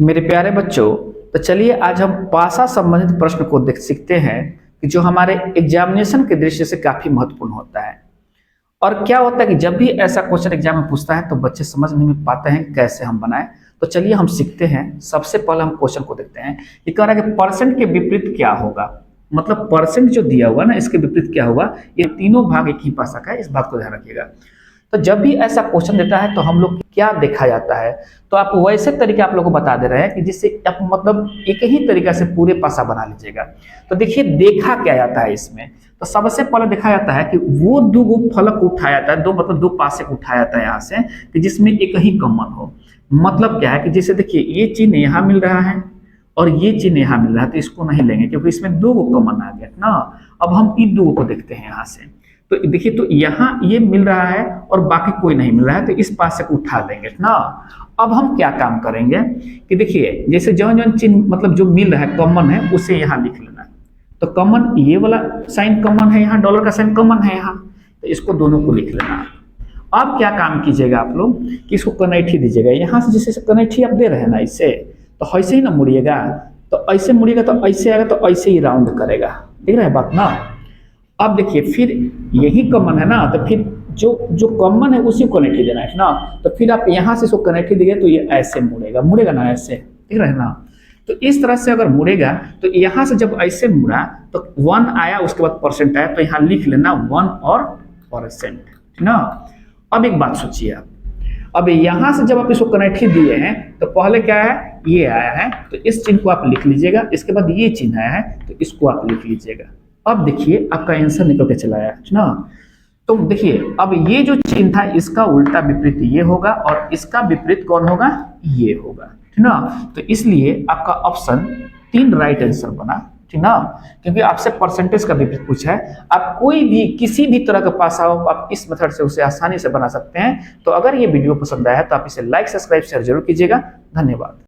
मेरे प्यारे बच्चों, तो चलिए आज हम भाषा संबंधित प्रश्न को देख सीखते हैं कि जो हमारे एग्जामिनेशन के दृष्टि से काफी महत्वपूर्ण होता है। और क्या होता है कि जब भी ऐसा क्वेश्चन एग्जाम में पूछता है तो बच्चे समझ नहीं पाते हैं कैसे हम बनाएं। तो चलिए हम सीखते हैं। सबसे पहले हम क्वेश्चन को देखते हैं। ये कह रहा है कि परसेंट के विपरीत क्या होगा, मतलब परसेंट जो दिया हुआ ना इसके विपरीत क्या होगा। ये तीनों भाग एक ही भाषा का है, इस बात को ध्यान रखिएगा। तो जब भी ऐसा क्वेश्चन देता है तो हम लोग क्या देखा जाता है, तो आप वैसे तरीके आप लोग को बता दे रहे हैं कि जिससे आप मतलब एक ही तरीका से पूरे पासा बना लीजिएगा। तो देखिए देखा क्या जाता है इसमें। तो सबसे पहले देखा जाता है कि वो दो गो फलक उठाया जाता है, दो मतलब दो पासे उठाया जाता है यहाँ से कि जिसमें एक ही कॉमन हो। मतलब क्या है कि जैसे देखिए ये चिन्ह यहाँ मिल रहा है और ये चिन्ह यहाँ मिल रहा है, तो इसको नहीं लेंगे क्योंकि इसमें दो गो कॉमन आ गया ना। अब हम इन दो को देखते हैं यहाँ से। तो देखिए तो यहाँ ये मिल रहा है और बाकी कोई नहीं मिल रहा है, तो इस पास से उठा देंगे ना। अब हम क्या काम करेंगे कि देखिए जैसे जौन जौन चिन्ह मतलब जो मिल रहा है कॉमन है उसे यहाँ लिख लेना। तो कॉमन ये वाला साइन कॉमन है, यहाँ डॉलर का साइन कॉमन है यहाँ, तो इसको दोनों को लिख लेना। अब क्या काम कीजिएगा आप लोग कि इसको कनेठी दीजिएगा। यहाँ से जैसे कनेठी आप दे रहे हैं ना इससे, तो ऐसे ही ना मुड़िएगा, तो ऐसे मुड़िएगा तो ऐसे आएगा, तो ऐसे ही राउंड करेगा। ठीक है बात ना। अब देखिए फिर यही कॉमन है ना, तो फिर जो जो कॉमन है उसी को कनेक्टी देना है ना। तो फिर आप यहाँ से इसको कनेक्टी देंगे तो ये ऐसे मुड़ेगा ना ऐसे, ठीक है ना। तो इस तरह से अगर मुड़ेगा तो यहाँ से जब ऐसे मुड़ा तो 1 आया, उसके बाद परसेंट आया, तो यहाँ लिख लेना 1 और परसेंट, ठीक ना। अब एक बात सोचिए आप, अब यहाँ से जब आप इसको कनेक्टी दिए हैं तो पहले क्या है ये आया है, तो इस चिन्ह को आप लिख लीजिएगा। इसके बाद ये चिन्ह आया है तो इसको आप लिख लीजिएगा। अब देखिए आपका आंसर निकल के चला आया ना। तो देखिए अब ये जो चिन्ह था इसका उल्टा विपरीत ये होगा और इसका विपरीत कौन होगा, ये होगा, ठीक ना। तो इसलिए आपका ऑप्शन 3 राइट आंसर बना, ठीक ना। क्योंकि आपसे परसेंटेज का विपरीत पूछा है। आप कोई भी किसी भी तरह का पासा हो आप इस मेथड से उसे आसानी से बना सकते हैं। तो अगर ये वीडियो पसंद आया तो आप इसे लाइक सब्सक्राइब शेयर जरूर कीजिएगा। धन्यवाद।